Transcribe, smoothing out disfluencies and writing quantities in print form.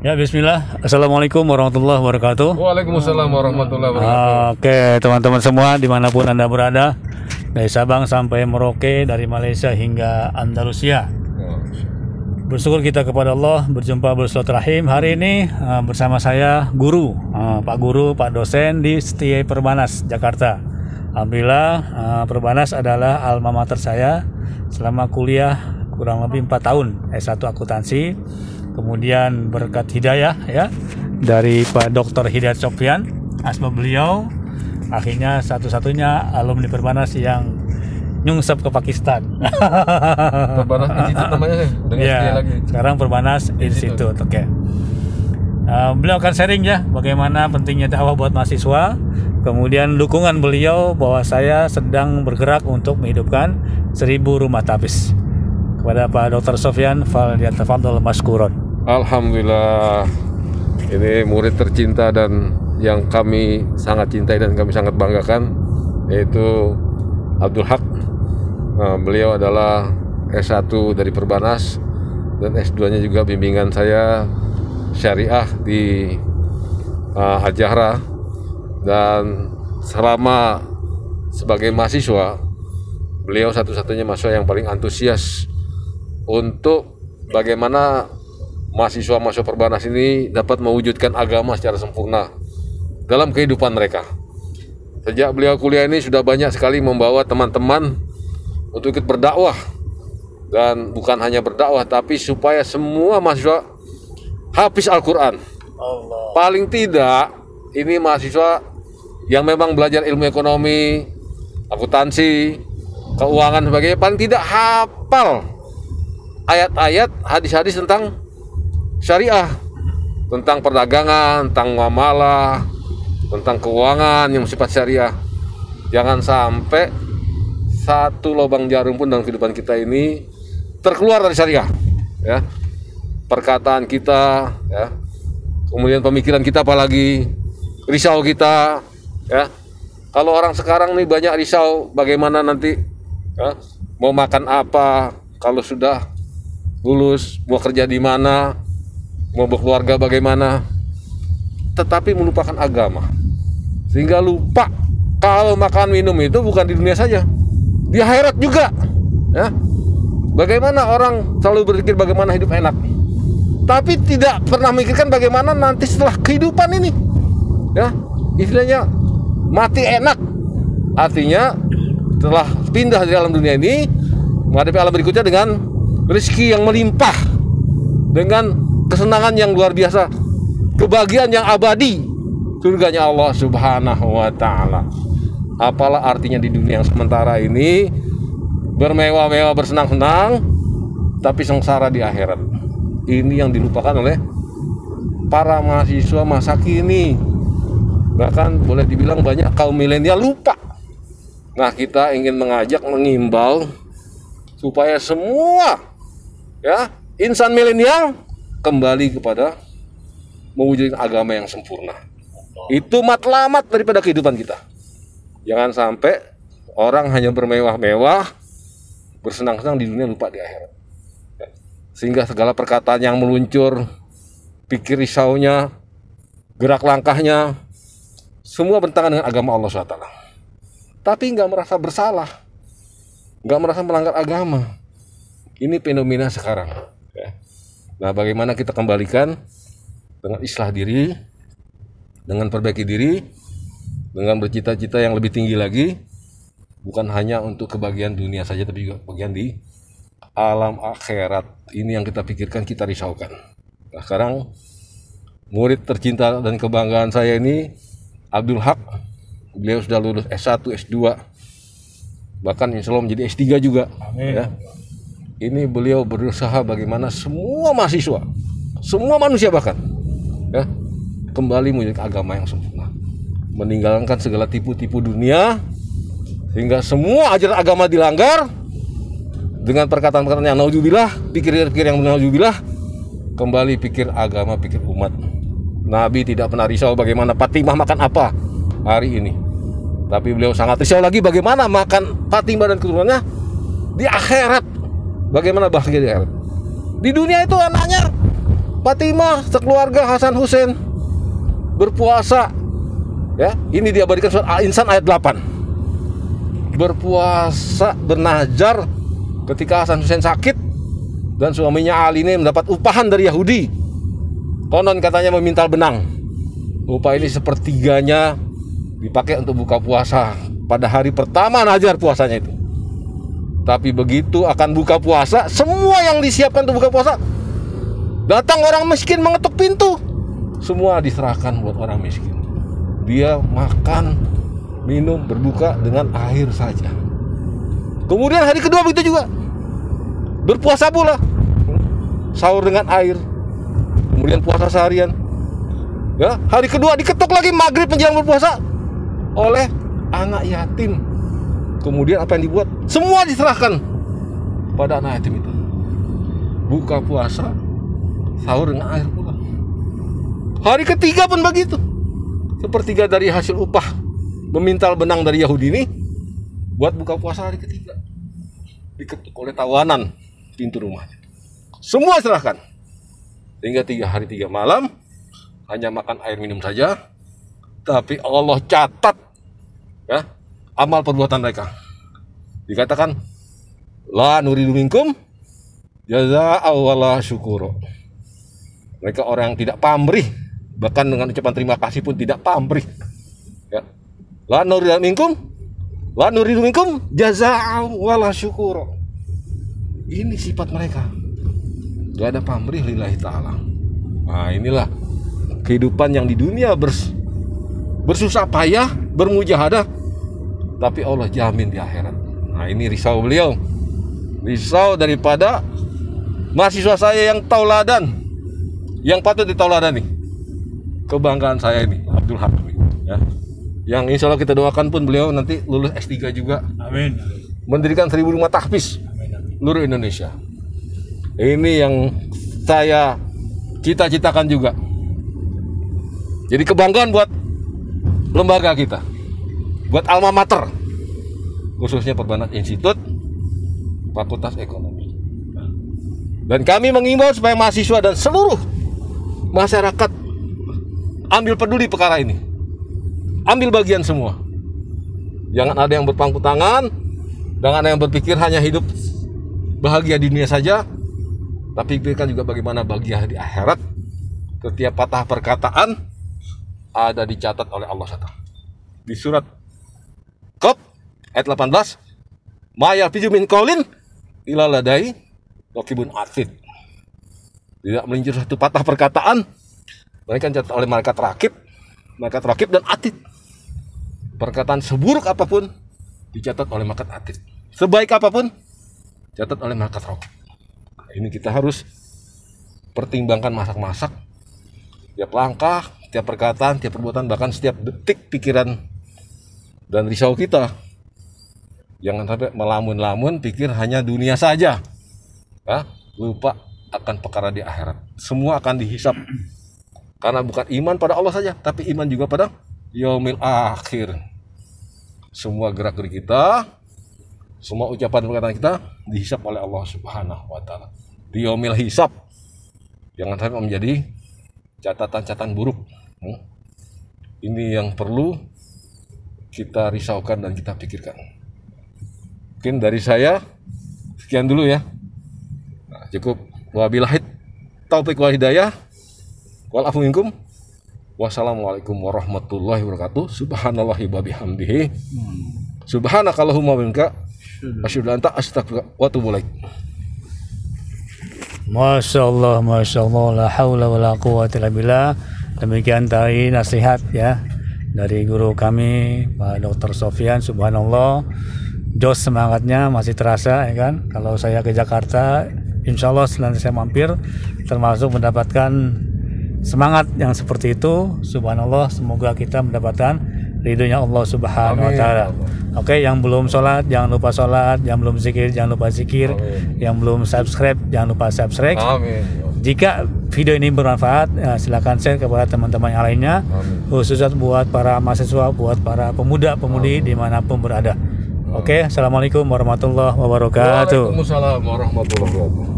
Ya, bismillah. Assalamualaikum warahmatullahi wabarakatuh. Waalaikumsalam warahmatullahi wabarakatuh. Oke, teman-teman semua dimanapun Anda berada, dari Sabang sampai Merauke, dari Malaysia hingga Andalusia. Bersyukur kita kepada Allah berjumpa bersilaturahim hari ini bersama saya guru, Pak Guru, Pak dosen di STI Perbanas Jakarta. Alhamdulillah, Perbanas adalah alma mater saya selama kuliah kurang lebih 4 tahun S1 akuntansi. Kemudian berkat hidayah ya dari Pak Dr. Hidayat Sofyan, asma beliau, akhirnya satu-satunya alumni Perbanas yang nyungsep ke Pakistan. Perbanas Institute namanya ya, sekarang Perbanas Institute. Oke. Beliau akan sharing ya bagaimana pentingnya dakwah buat mahasiswa. Kemudian dukungan beliau bahwa saya sedang bergerak untuk menghidupkan 1000 rumah tapis. Kepada Pak Dr. Sofyan, falyatafadhal mashkuron. Alhamdulillah, ini murid tercinta dan yang kami sangat cintai dan kami sangat banggakan, yaitu Abdul Haq. Beliau adalah S1 dari Perbanas dan S2-nya juga bimbingan saya syariah di Al-Jahra. Dan selama sebagai mahasiswa, beliau satu-satunya mahasiswa yang paling antusias untuk bagaimana mahasiswa Perbanas ini dapat mewujudkan agama secara sempurna dalam kehidupan mereka. Sejak beliau kuliah ini sudah banyak sekali membawa teman-teman untuk ikut berdakwah, dan bukan hanya berdakwah tapi supaya semua mahasiswa hafiz Al-Quran. Paling tidak ini mahasiswa yang memang belajar ilmu ekonomi, akuntansi, keuangan sebagainya, paling tidak hafal ayat-ayat, hadis-hadis tentang syariah, tentang perdagangan, tentang muamalah, tentang keuangan yang bersifat syariah. Jangan sampai satu lubang jarum pun dalam kehidupan kita ini terkeluar dari syariah, ya. Perkataan kita, ya, kemudian pemikiran kita, apalagi risau kita, ya. Kalau orang sekarang nih banyak risau bagaimana nanti, ya, mau makan apa, kalau sudah lulus mau kerja di mana, mau berkeluarga bagaimana, tetapi melupakan agama, sehingga lupa kalau makan minum itu bukan di dunia saja, di akhirat juga, ya. Bagaimana orang selalu berpikir bagaimana hidup enak, tapi tidak pernah memikirkan bagaimana nanti setelah kehidupan ini, ya. Istilahnya mati enak, artinya setelah pindah dari alam dunia ini menghadapi alam berikutnya dengan rezeki yang melimpah, dengan kesenangan yang luar biasa, kebahagiaan yang abadi, surganya Allah Subhanahu wa Ta'ala. Apalah artinya di dunia yang sementara ini bermewah-mewah, bersenang-senang, tapi sengsara di akhirat. Ini yang dilupakan oleh para mahasiswa masa kini. Bahkan boleh dibilang banyak kaum milenial lupa. Nah, kita ingin mengajak, mengimbau supaya semua, ya, insan milenial kembali kepada mewujudkan agama yang sempurna. Itu matlamat daripada kehidupan kita. Jangan sampai orang hanya bermewah-mewah, bersenang-senang di dunia, lupa di akhirat. Sehingga segala perkataan yang meluncur, pikir risaunya, gerak langkahnya, semua bertentangan dengan agama Allah SWT. Tapi nggak merasa bersalah, nggak merasa melanggar agama. Ini fenomena sekarang, ya. Nah, bagaimana kita kembalikan dengan islah diri, dengan perbaiki diri, dengan bercita-cita yang lebih tinggi lagi, bukan hanya untuk kebahagiaan dunia saja, tapi juga kebahagiaan di alam akhirat. Ini yang kita pikirkan, kita risaukan. Nah, sekarang murid tercinta dan kebanggaan saya ini Abdul Haq. Beliau sudah lulus S1, S2, bahkan insya Allah menjadi S3 juga. Amin. Ya. Ini beliau berusaha bagaimana semua mahasiswa, semua manusia bahkan, ya, kembali mewujudkan agama yang sempurna, meninggalkan segala tipu-tipu dunia, sehingga semua ajaran agama dilanggar dengan perkataan-perkataan yang naudzubillah, pikir-pikir yang naudzubillah, kembali pikir agama, pikir umat. Nabi tidak pernah risau bagaimana Fatimah makan apa hari ini, tapi beliau sangat risau lagi bagaimana makan Fatimah dan keturunannya di akhirat. Bagaimana bahagia di akhirat. Di dunia itu anaknya Fatimah sekeluarga Hasan Hussein berpuasa. Ya, ini diabadikan surat Al-Insan ayat 8. Berpuasa bernazar ketika Hasan Hussein sakit dan suaminya Ali ini mendapat upahan dari Yahudi. Konon katanya memintal benang. Upah ini sepertiganya dipakai untuk buka puasa pada hari pertama nazar puasanya itu. Tapi begitu akan buka puasa, semua yang disiapkan untuk buka puasa, datang orang miskin mengetuk pintu. Semua diserahkan buat orang miskin. Dia makan, minum, berbuka dengan air saja. Kemudian hari kedua begitu juga. Berpuasa pula. Sahur dengan air. Kemudian puasa seharian. Ya, hari kedua diketuk lagi maghrib menjelang berpuasa oleh anak yatim. Kemudian apa yang dibuat? Semua diserahkan pada anak yatim itu. Buka puasa, sahur dengan air pula. Hari ketiga pun begitu. Sepertiga dari hasil upah memintal benang dari Yahudi ini buat buka puasa hari ketiga. Diketuk oleh tawanan pintu rumahnya. Semua serahkan. Hingga 3 hari 3 malam hanya makan air minum saja. Tapi Allah catat ya amal perbuatan mereka. Dikatakan la nuridu minkum jazaa'a wala syukura. Mereka orang yang tidak pamrih, bahkan dengan ucapan terima kasih pun tidak pamrih. Ya. La nuridu minkum jazaa'a wala syukura. Ini sifat mereka. Gak ada pamrih lillahi ta'ala. Nah, inilah kehidupan yang di dunia bersusah payah, bermujahadah, tapi Allah jamin di akhirat. Nah, ini risau beliau. Risau daripada mahasiswa saya yang tauladan, yang patut ditauladani. Kebanggaan saya ini, Abdul Haq, ya. Yang insya Allah kita doakan pun beliau nanti lulus S3 juga. Amin. Mendirikan 1000 rumah tahfiz seluruh Indonesia. Ini yang saya cita-citakan juga. Jadi kebanggaan buat lembaga kita, buat alma mater, khususnya Perbanas Institut Fakultas Ekonomi. Dan kami mengimbau supaya mahasiswa dan seluruh masyarakat ambil peduli perkara ini, ambil bagian semua. Jangan ada yang berpangku tangan, jangan ada yang berpikir hanya hidup bahagia di dunia saja, tapi pikirkan juga bagaimana bahagia di akhirat. Setiap patah perkataan ada dicatat oleh Allah SWT. Di surat Qaf ayat 18, ma yalfizu min qaulin illa ladai raqibun atid. Tidak melincir satu patah perkataan, mereka dicatat oleh malaikat raqib dan atid. Perkataan seburuk apapun dicatat oleh malaikat atid. Sebaik apapun dicatat oleh malaikat raqib. Ini kita harus pertimbangkan masak-masak, tiap langkah, tiap perkataan, tiap perbuatan, bahkan setiap detik pikiran dan risau kita. Jangan sampai melamun-lamun pikir hanya dunia saja, ya, lupa akan perkara di akhirat. Semua akan dihisap, karena bukan iman pada Allah saja, tapi iman juga pada yaumil akhir. Semua gerak-gerik kita, semua ucapan dan perkataan kita dihisap oleh Allah Subhanahu wa Ta'ala. Di yaumil hisab, jangan sampai menjadi catatan-catatan buruk. Ini yang perlu kita risaukan dan kita pikirkan. Mungkin dari saya sekian dulu ya. Nah, cukup. Wabillahi taufiq wal hidayah. Wal afu minkum. Wassalamualaikum warahmatullahi wabarakatuh. Subhanallahi wa bihamdihi. Subhanakallahumma wa bihamdika asyhadu an la ilaha illa anta astaghfiruka wa atubu ilaik. Masya Allah, la haula wa la quwwata illa billah. Demikian tadi nasihat ya dari guru kami Pak Dr. Sofyan. Subhanallah, jos semangatnya masih terasa ya kan. Kalau saya ke Jakarta, insya Allah nanti saya mampir, termasuk mendapatkan semangat yang seperti itu. Subhanallah, semoga kita mendapatkan ridhonya Allah Subhanahu wa Ta'ala. Oke, yang belum sholat jangan lupa sholat, yang belum zikir jangan lupa zikir, yang belum subscribe jangan lupa subscribe. Amin. Jika video ini bermanfaat, silakan share kepada teman-teman yang lainnya. Khususnya buat para mahasiswa, buat para pemuda-pemudi dimanapun berada. Oke, assalamualaikum warahmatullahi wabarakatuh. Waalaikumsalam warahmatullahi wabarakatuh.